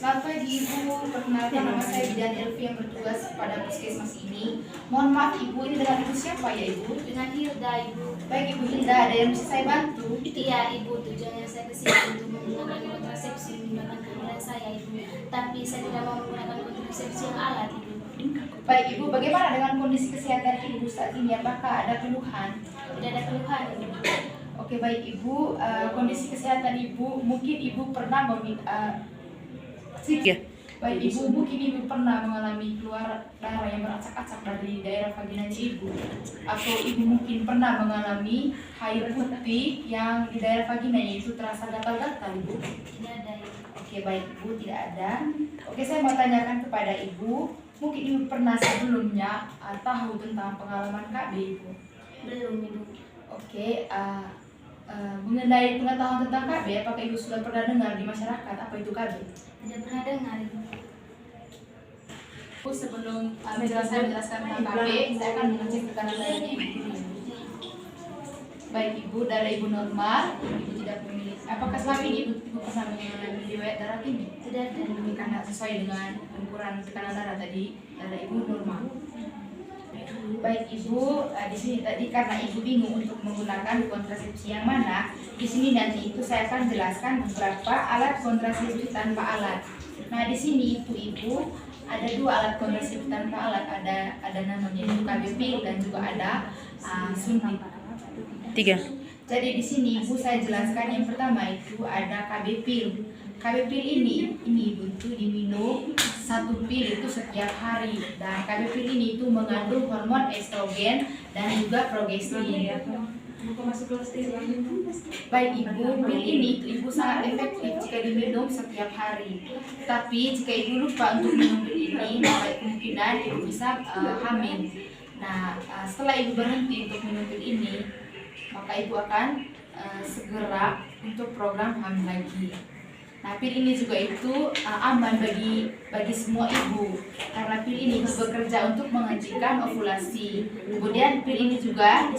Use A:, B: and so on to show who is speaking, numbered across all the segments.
A: Selamat pagi Ibu, perkenalkan nama saya Bidan Elvi yang bertugas pada puskesmas ini. Mohon maaf Ibu, ini dengan Ibu siapa ya Ibu?
B: Dengan Hilda, Ibu.
A: Baik Ibu Hilda, ada yang bisa saya bantu?
B: Iya Ibu, tujuannya saya kesini untuk menggunakan kontrasepsi menggunakan kehamilan saya Ibu. Tapi saya tidak mau menggunakan kontrasepsi yang alat Ibu.
A: Baik Ibu, bagaimana dengan kondisi kesehatan Ibu saat ini? Apakah ada keluhan?
B: Tidak ada keluhan Ibu.
A: Oke baik Ibu, kondisi kesehatan Ibu, mungkin Ibu pernah Baik Ibu, mungkin Ibu pernah mengalami keluar darah yang beracak-acak dari daerah vagina Ibu, atau Ibu mungkin pernah mengalami air putih yang di daerah vagina itu terasa gatal-gatal Ibu?
B: Tidak ada Ibu.
A: Oke baik Ibu, tidak ada. Oke, saya mau tanyakan kepada Ibu, mungkin Ibu pernah sebelumnya tahu tentang pengalaman KB Ibu?
B: Belum Ibu.
A: Oke, mengenai pengetahuan tentang KB, apakah Ibu sudah pernah dengar di masyarakat apa itu KB?
B: Tidak pernah dengar Ibu.
A: Sebelum menjelaskan tentang KB, saya akan mengecek tekanan darahnya Ibu. Baik Ibu, darah Ibu normal, Ibu tidak memiliki. Apakah selama ini Ibu pernah mengalami riwayat darah tinggi?
B: Tidak ada.
A: Karena sesuai dengan ukuran tekanan darah tadi, darah Ibu normal. Baik Ibu, di sini tadi karena Ibu bingung untuk menggunakan kontrasepsi yang mana, di sini nanti itu saya akan jelaskan beberapa alat kontrasepsi tanpa alat. Nah di sini itu Ibu ada dua alat kontrasepsi tanpa alat, ada namanya itu KB pil dan juga ada suntik.
C: 3.
A: Jadi di sini Ibu saya jelaskan yang pertama itu ada KB pil. KB pil ini Ibu itu diminum satu pil itu setiap hari, dan KB pil ini itu mengandung hormon estrogen dan juga progestin. Baik Ibu, pil ini itu Ibu sangat efektif jika diminum setiap hari. Tapi jika Ibu lupa untuk minum pil ini, maka kemungkinan Ibu bisa hamil. Nah, setelah Ibu berhenti untuk minum pil ini, maka Ibu akan segera untuk program hamil lagi. Nah, pil ini juga itu aman bagi semua ibu karena pil ini bekerja untuk menghentikan ovulasi. Kemudian pil ini juga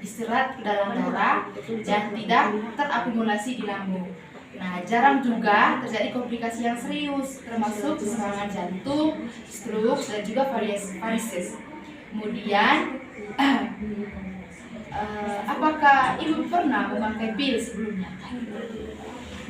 A: diserat ke dalam darah dan tidak terakumulasi di lambung. Nah, jarang juga terjadi komplikasi yang serius termasuk serangan jantung, stroke dan juga varises. Kemudian apakah ibu pernah memakai pil sebelumnya?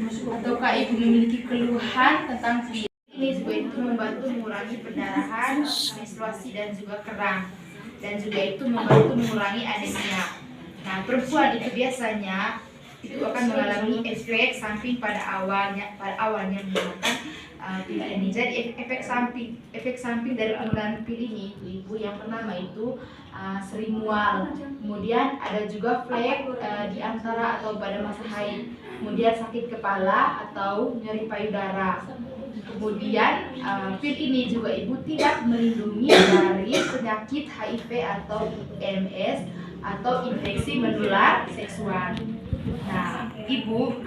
A: Ataukah Ibu memiliki keluhan tentang pil? Ini juga itu membantu mengurangi pendarahan, menstruasi dan juga kerang, dan juga itu membantu mengurangi anemia. Nah, perempuan itu biasanya itu akan mengalami efek samping pada awalnya menggunakan pil ini. Jadi efek samping dari penggunaan pil ini Ibu, yang pertama itu sering mual, kemudian ada juga flek di antara atau pada masa haid, kemudian sakit kepala atau nyeri payudara. Kemudian pil ini juga Ibu tidak melindungi dari penyakit HIV atau IMS atau infeksi menular seksual. Nah, Ibu,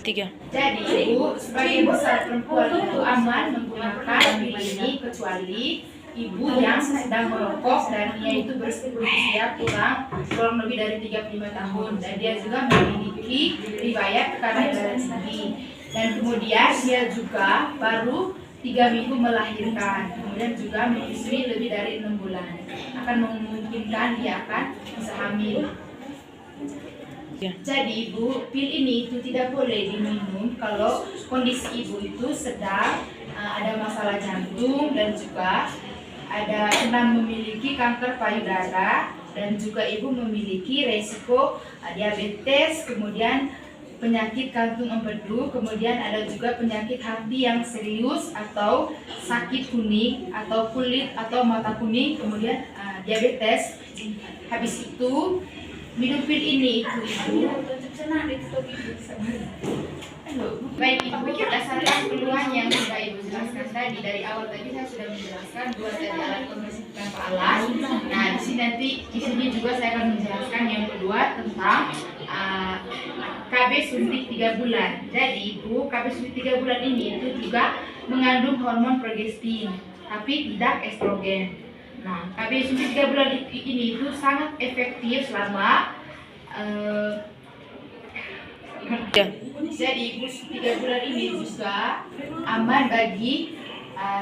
C: 3.
A: jadi Ibu sebagai besar perempuan itu aman menggunakan pil ini kecuali Ibu yang sedang merokok dan dia itu berusia kurang lebih dari 35 tahun dan dia juga memiliki riwayat tekanan darah tinggi, dan kemudian dia juga baru 3 minggu melahirkan, kemudian juga menyusui lebih dari 6 bulan, akan memungkinkan dia akan bisa hamil. Jadi Ibu, pil ini itu tidak boleh diminum kalau kondisi Ibu itu sedang ada masalah jantung dan juga pernah memiliki kanker payudara, dan juga Ibu memiliki resiko diabetes, kemudian penyakit kantung empedu, kemudian ada juga penyakit hati yang serius atau sakit kuning atau kulit atau mata kuning, kemudian diabetes. Habis itu minum pil ini itu Ibu. Baik Ibu, berdasarkan keluhan yang sudah Ibu jelaskan tadi, dari awal tadi saya sudah menjelaskan dua tadi alat kontrasepsi tanpa alat. Nah, di sini juga saya akan menjelaskan yang kedua tentang KB suntik 3 bulan. Jadi Ibu, KB suntik 3 bulan ini itu juga mengandung hormon progestin, tapi tidak estrogen. Nah, KB suntik 3 bulan ini itu sangat efektif selama
C: Tiga.
A: Jadi ibu 3 bulan ini juga aman bagi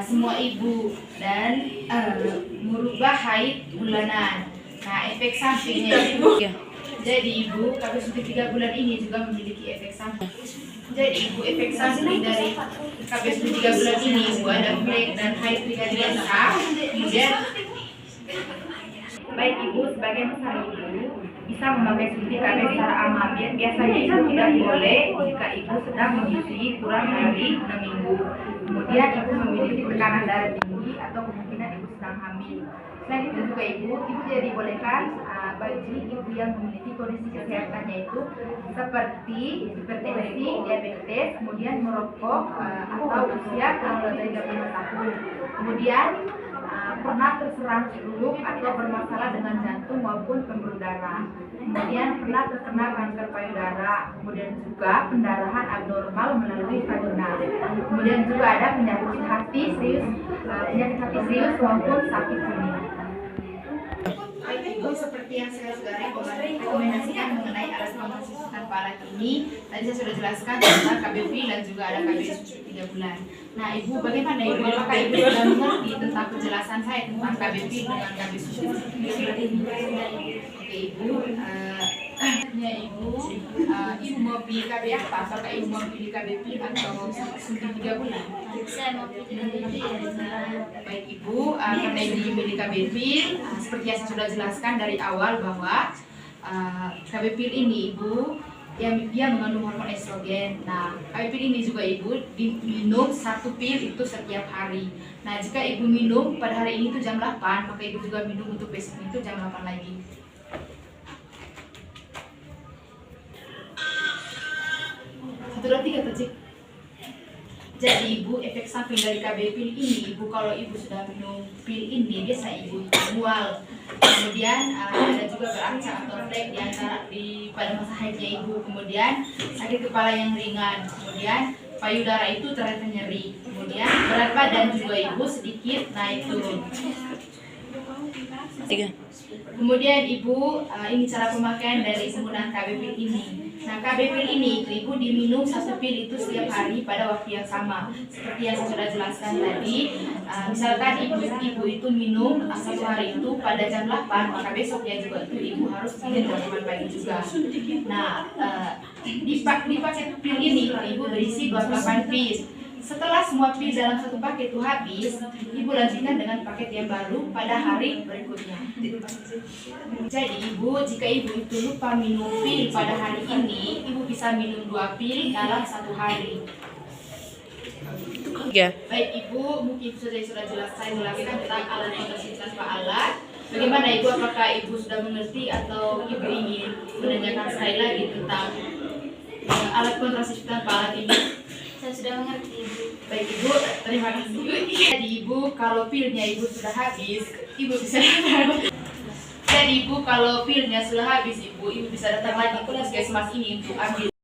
A: semua ibu dan merubah haid bulanan. Nah, efek sampingnya ibu.
C: Tiga.
A: Jadi ibu KB suntik 3 bulan ini juga memiliki efek samping. Jadi ibu efek samping dari KB suntik 3 bulan ini ibu ada flek dan haid tidak biasa. Kemudian baik ibu sebagai besar ibu bisa memakai suntik KB secara alamiah. Biasanya ibu tidak boleh jika ibu sedang menyusui kurang dari 6 minggu. Kemudian ibu memiliki tekanan darah tinggi atau kemungkinan ibu sedang hamil. Selain itu juga ibu tidak dibolehkan bagi ibu yang memiliki kondisi kesehatannya itu seperti hipertensi, diabetes, kemudian merokok atau usia kurang dari 35 tahun. Kemudian pernah terserang stroke atau bermasalah dengan jantung maupun pembuluh darah. Kemudian pernah terkena kanker payudara. Kemudian juga pendarahan abnormal melalui vagina. Kemudian juga ada penyakit hati serius maupun sakit kuning. Baik ibu, seperti yang saya sudah rekomendasikan mengenai alat kontrasepsi tanpa alat ini, tadi saya sudah jelaskan tentang KBP dan juga ada KB 3 bulan. Nah ibu, bagaimana ibu? Apakah ibu sudah mengerti tentang penjelasan saya tentang KBP dengan KB 3 bulan ini? Oke ibu, ibu mau pilih KB apa? Apakah ibu mau pilih KBP atau suntik 3 bulan?
B: Saya mau pilih KBP ya.
A: Baik ibu, karena ibu pilih KBP, seperti yang saya sudah jelaskan dari awal bahwa KBP ini ibu dia mengandung hormon estrogen. Nah, KB pil ini juga ibu diminum 1 pil itu setiap hari. Nah, jika ibu minum pada hari ini itu jam 8, maka ibu juga minum untuk besok itu jam 8 lagi. Satu, dua, tiga, kecil. Jadi ibu, efek samping dari KB pil ini, ibu kalau ibu sudah minum pil ini biasa ibu mual. Kemudian ada juga berancang atau flek pada masa haidnya ibu. Kemudian sakit kepala yang ringan. Kemudian payudara itu terasa nyeri. Kemudian berat badan juga ibu sedikit naik turun.
C: Tiga.
A: Kemudian ibu, ini cara pemakaian dari penggunaan KB pil ini. Nah, KB pil ini ibu diminum 1 pil itu setiap hari pada waktu yang sama. Seperti yang saya sudah jelaskan tadi, misalkan ibu itu minum 1 hari itu pada jam 8, maka besoknya juga itu ibu harus minum jam 8 pagi juga. Nah, di paket pil ini ibu berisi 28 pil. Setelah semua pil dalam 1 paket itu habis, ibu lanjutkan dengan paket yang baru pada hari berikutnya. Jadi ibu, jika ibu itu lupa minum pil pada hari ini, ibu bisa minum 2 pil dalam 1 hari.
C: Tiga.
A: Baik ibu, mungkin saya sudah jelaskan tentang alat kontrasepsi tanpa alat. Bagaimana ibu, apakah ibu sudah mengerti atau ibu ingin menanyakan sekali lagi tentang alat kontrasepsi tanpa alat ini?
B: Saya sudah mengerti.
A: Baik ibu, terima kasih. Jadi ibu, kalau pilnya ibu sudah habis, ibu bisa datang. Jadi ibu, kalau pilnya sudah habis ibu bisa datang lagi ke puskesmas ini untuk ambil.